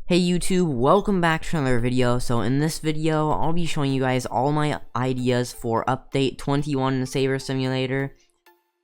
Hey YouTube, welcome back to another video. So in this video, I'll be showing you guys all my ideas for update 21 in Saber Simulator.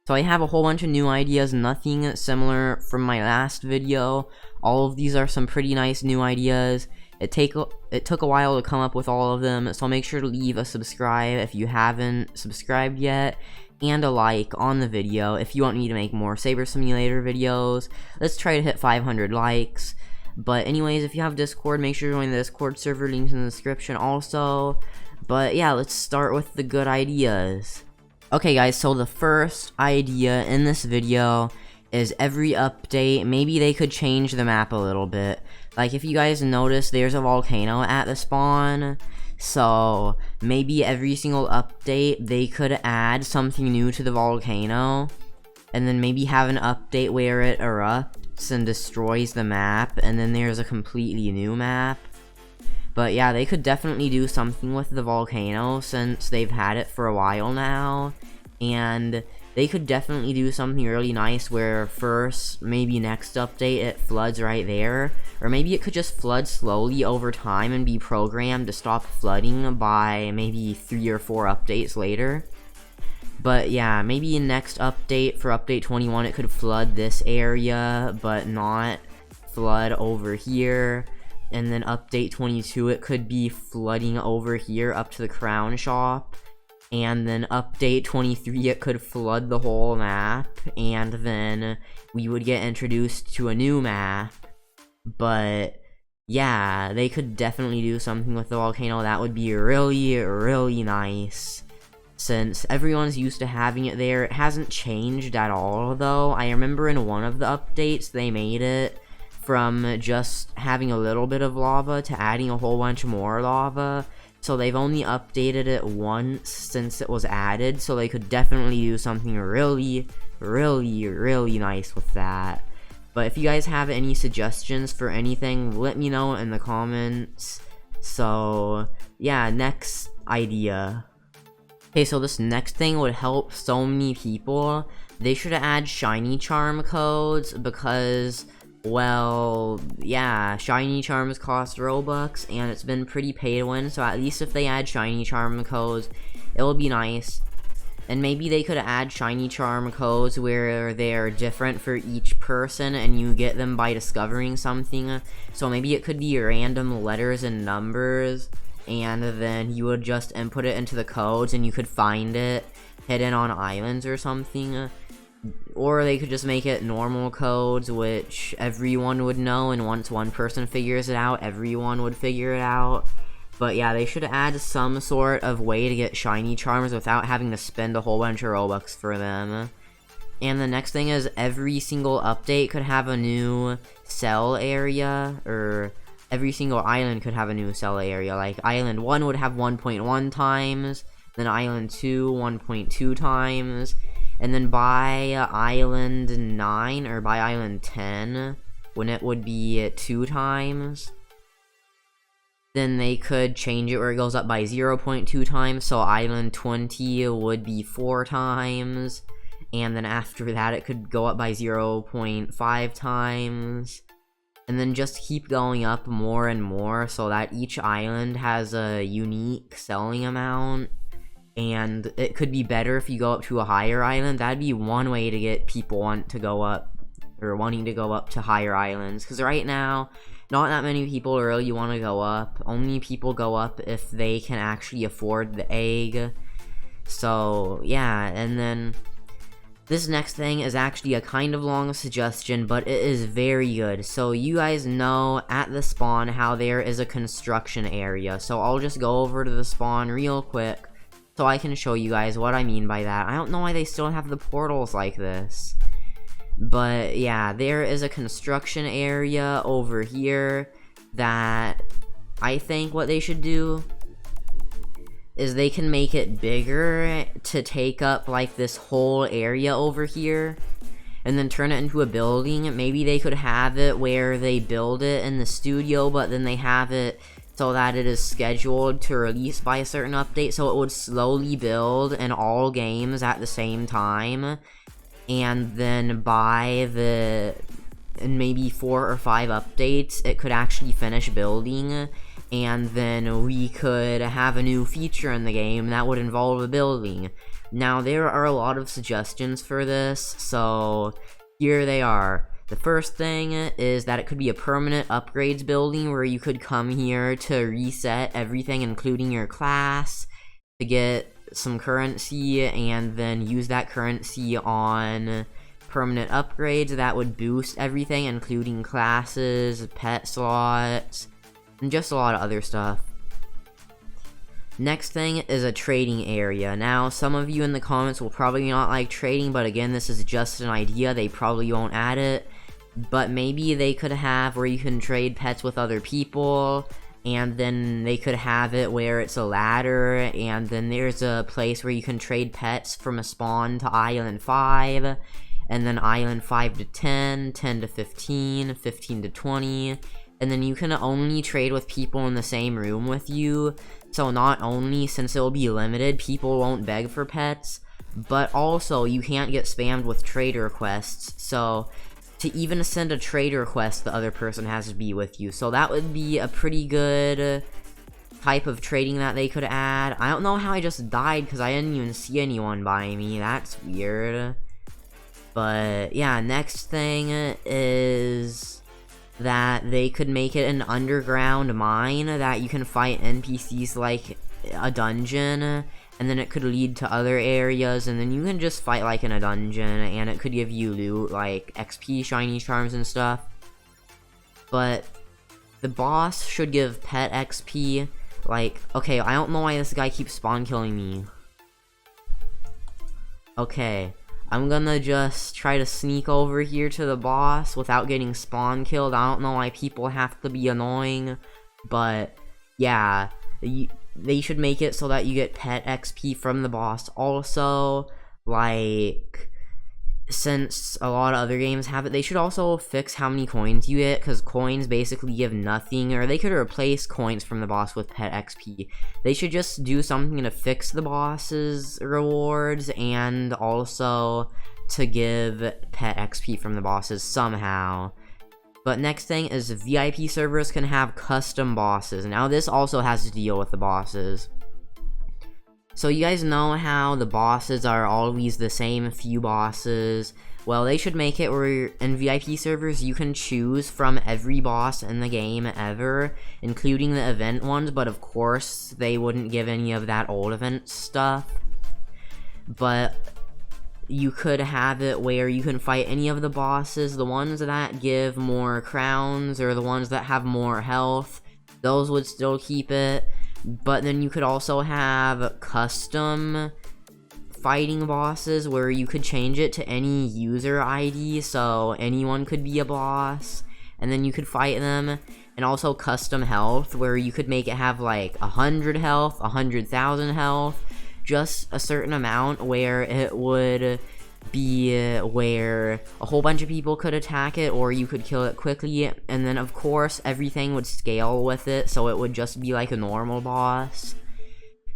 So I have a whole bunch of new ideas, nothing similar from my last video. All of these are some pretty nice new ideas. It took a while to come up with all of them, so make sure to leave a subscribe if you haven't subscribed yet, and a like on the video if you want me to make more Saber Simulator videos. Let's try to hit 500 likes. But anyways, if you have Discord, make sure to join the Discord server, links in the description also. But yeah, let's start with the good ideas. Okay guys, so the first idea in this video is every update, maybe they could change the map a little bit. Like if you guys notice, there's a volcano at the spawn. So maybe every single update, they could add something new to the volcano. And then maybe have an update where it erupts and destroys the map, and then there's a completely new map. But yeah, they could definitely do something with the volcano since they've had it for a while now, and they could definitely do something really nice where first, maybe next update, it floods right there, or maybe it could just flood slowly over time and be programmed to stop flooding by maybe 3 or 4 updates later. But yeah, maybe in next update, for update 21, it could flood this area, but not flood over here. And then update 22, it could be flooding over here up to the crown shop. And then update 23, it could flood the whole map. And then we would get introduced to a new map. But yeah, they could definitely do something with the volcano. That would be really, really nice. Since everyone's used to having it there, it hasn't changed at all though. I remember in one of the updates they made it from just having a little bit of lava to adding a whole bunch more lava. So they've only updated it once since it was added, so they could definitely do something really, really, really nice with that. But if you guys have any suggestions for anything, let me know in the comments. So yeah, next idea. Okay, so this next thing would help so many people. They should add shiny charm codes because, well, yeah, shiny charms cost Robux and it's been pretty pay to win, so at least if they add shiny charm codes, it will be nice. And maybe they could add shiny charm codes where they're different for each person and you get them by discovering something. So maybe it could be random letters and numbers, and then you would just input it into the codes and you could find it hidden on islands or something. Or they could just make it normal codes, which everyone would know, and once one person figures it out, everyone would figure it out. But yeah, they should add some sort of way to get shiny charms without having to spend a whole bunch of Robux for them. And the next thing is every single update could have a new cell area, or every single island could have a new cell area. Like island 1 would have 1.1 times, then island 2 1.2 times, and then by island 9 or by island 10 when it would be 2 times. Then they could change it where it goes up by 0.2 times, so island 20 would be 4 times, and then after that it could go up by 0.5 times. And then just keep going up more and more so that each island has a unique selling amount. And it could be better if you go up to a higher island. That'd be one way to get people wanting to go up to higher islands. Because right now, not that many people really want to go up. Only people go up if they can actually afford the egg. So yeah, and then this next thing is actually a kind of long suggestion, but it is very good. So you guys know at the spawn how there is a construction area. So I'll just go over to the spawn real quick so I can show you guys what I mean by that. I don't know why they still have the portals like this. But yeah, there is a construction area over here that I think what they should do is they can make it bigger to take up like this whole area over here and then turn it into a building. Maybe they could have it where they build it in the studio, but then they have it so that it is scheduled to release by a certain update, so it would slowly build in all games at the same time. And then by the in maybe 4 or 5 updates, it could actually finish building, and then we could have a new feature in the game that would involve a building. Now, there are a lot of suggestions for this, so here they are. The first thing is that it could be a permanent upgrades building where you could come here to reset everything, including your class, to get some currency, and then use that currency on permanent upgrades that would boost everything, including classes, pet slots, and just a lot of other stuff. Next thing is a trading area. Now, some of you in the comments will probably not like trading, but again, this is just an idea. They probably won't add it, but maybe they could have where you can trade pets with other people, and then they could have it where it's a ladder, and then there's a place where you can trade pets from a spawn to Island 5, and then Island 5 to 10, 10 to 15, 15 to 20, and then you can only trade with people in the same room with you. So not only, since it will be limited, people won't beg for pets, but also you can't get spammed with trade requests. So to even send a trade request, the other person has to be with you. So that would be a pretty good type of trading that they could add. I don't know how I just died because I didn't even see anyone by me. That's weird. But yeah, next thing is that they could make it an underground mine that you can fight NPCs like a dungeon, and then it could lead to other areas, and then you can just fight like in a dungeon, and it could give you loot like XP, shiny charms, and stuff. But the boss should give pet XP. Like, okay, I don't know why this guy keeps spawn killing me. Okay, I'm gonna just try to sneak over here to the boss without getting spawn killed. I don't know why people have to be annoying, but yeah, they should make it so that you get pet XP from the boss. Also, like, since a lot of other games have it, they should also fix how many coins you get, because coins basically give nothing, or they could replace coins from the boss with pet XP. They should just do something to fix the boss's rewards, and also to give pet XP from the bosses somehow. But next thing is VIP servers can have custom bosses. Now this also has to deal with the bosses. So you guys know how the bosses are always the same few bosses? Well, they should make it where in VIP servers you can choose from every boss in the game ever, including the event ones, but of course they wouldn't give any of that old event stuff. But you could have it where you can fight any of the bosses. The ones that give more crowns or the ones that have more health, those would still keep it. But then you could also have custom fighting bosses where you could change it to any user ID, so anyone could be a boss, and then you could fight them. And also custom health where you could make it have like 100 health, 100,000 health, just a certain amount where it would be where a whole bunch of people could attack it, or you could kill it quickly, and then of course everything would scale with it, so it would just be like a normal boss.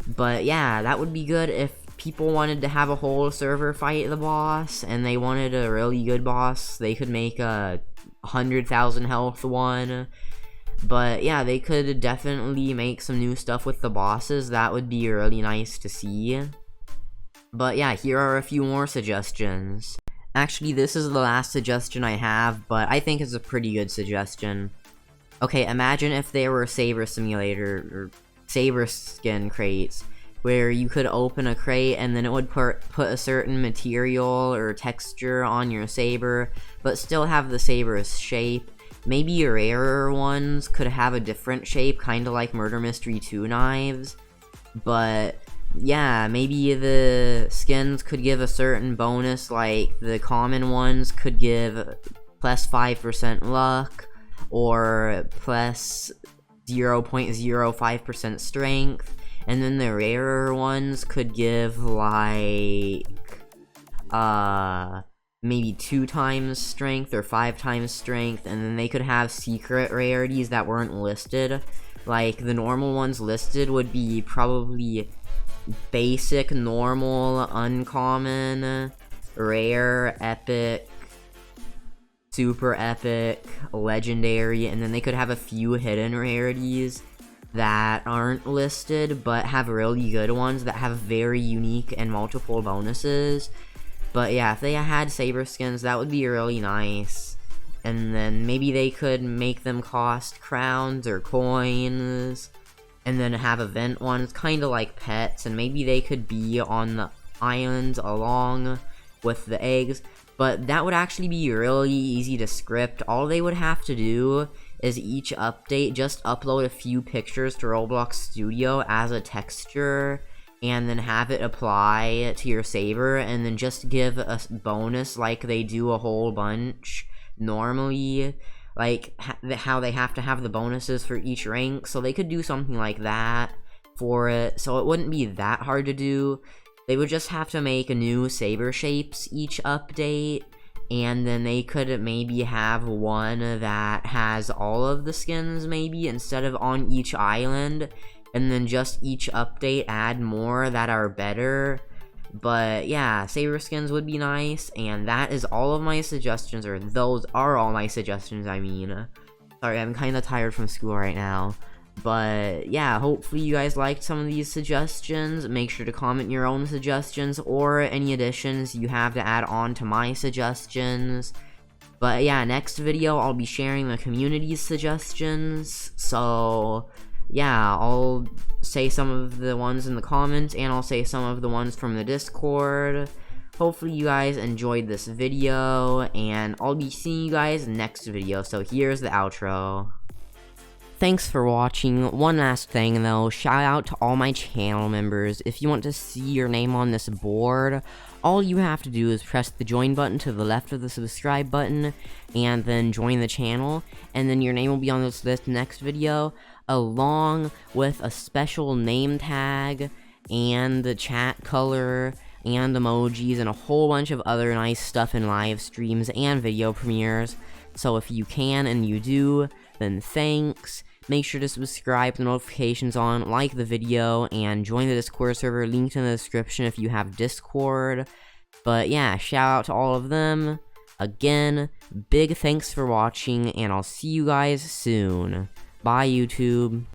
But yeah, that would be good if people wanted to have a whole server fight the boss, and they wanted a really good boss. They could make a 100,000 health one. But yeah, they could definitely make some new stuff with the bosses. That would be really nice to see. But yeah, here are a few more suggestions. Actually, this is the last suggestion I have, but I think it's a pretty good suggestion. Okay, imagine if there were Saber Simulator, or Saber Skin crates, where you could open a crate and then it would put a certain material or texture on your saber, but still have the saber's shape. Maybe rarer ones could have a different shape, kinda like Murder Mystery 2 knives. But yeah, maybe the skins could give a certain bonus, like the common ones could give plus 5% luck, or plus 0.05% strength, and then the rarer ones could give like maybe 2 times strength or 5 times strength, and then they could have secret rarities that weren't listed. Like the normal ones listed would be probably basic, normal, uncommon, rare, epic, super epic, legendary, and then they could have a few hidden rarities that aren't listed but have really good ones that have very unique and multiple bonuses. But yeah, if they had Saber Skins, that would be really nice. And then maybe they could make them cost crowns or coins, and then have event ones, kind of like pets, and maybe they could be on the islands along with the eggs. But that would actually be really easy to script. All they would have to do is each update just upload a few pictures to Roblox Studio as a texture, and then have it apply to your Saber, and then just give a bonus like they do a whole bunch normally, like how they have to have the bonuses for each rank. So they could do something like that for it, so it wouldn't be that hard to do. They would just have to make new Saber shapes each update, and then they could maybe have one that has all of the skins maybe instead of on each island, and then just each update add more that are better. But yeah, Saber Skins would be nice, and that is all of my suggestions, or those are all my suggestions, I mean. Sorry, I'm kind of tired from school right now. But yeah, hopefully you guys liked some of these suggestions. Make sure to comment your own suggestions or any additions you have to add on to my suggestions. But yeah, next video I'll be sharing the community's suggestions. So yeah, I'll say some of the ones in the comments, and I'll say some of the ones from the Discord. Hopefully you guys enjoyed this video, and I'll be seeing you guys next video. So here's the outro. Thanks for watching. One last thing though, shout out to all my channel members. If you want to see your name on this board, all you have to do is press the join button to the left of the subscribe button, and then join the channel, and then your name will be on this list next video, along with a special name tag, and the chat color, and emojis, and a whole bunch of other nice stuff in live streams and video premieres. So if you can and you do, then thanks. Make sure to subscribe, the notifications on, like the video, and join the Discord server linked in the description if you have Discord. But yeah, shout out to all of them. Again, big thanks for watching, and I'll see you guys soon. Bye, YouTube.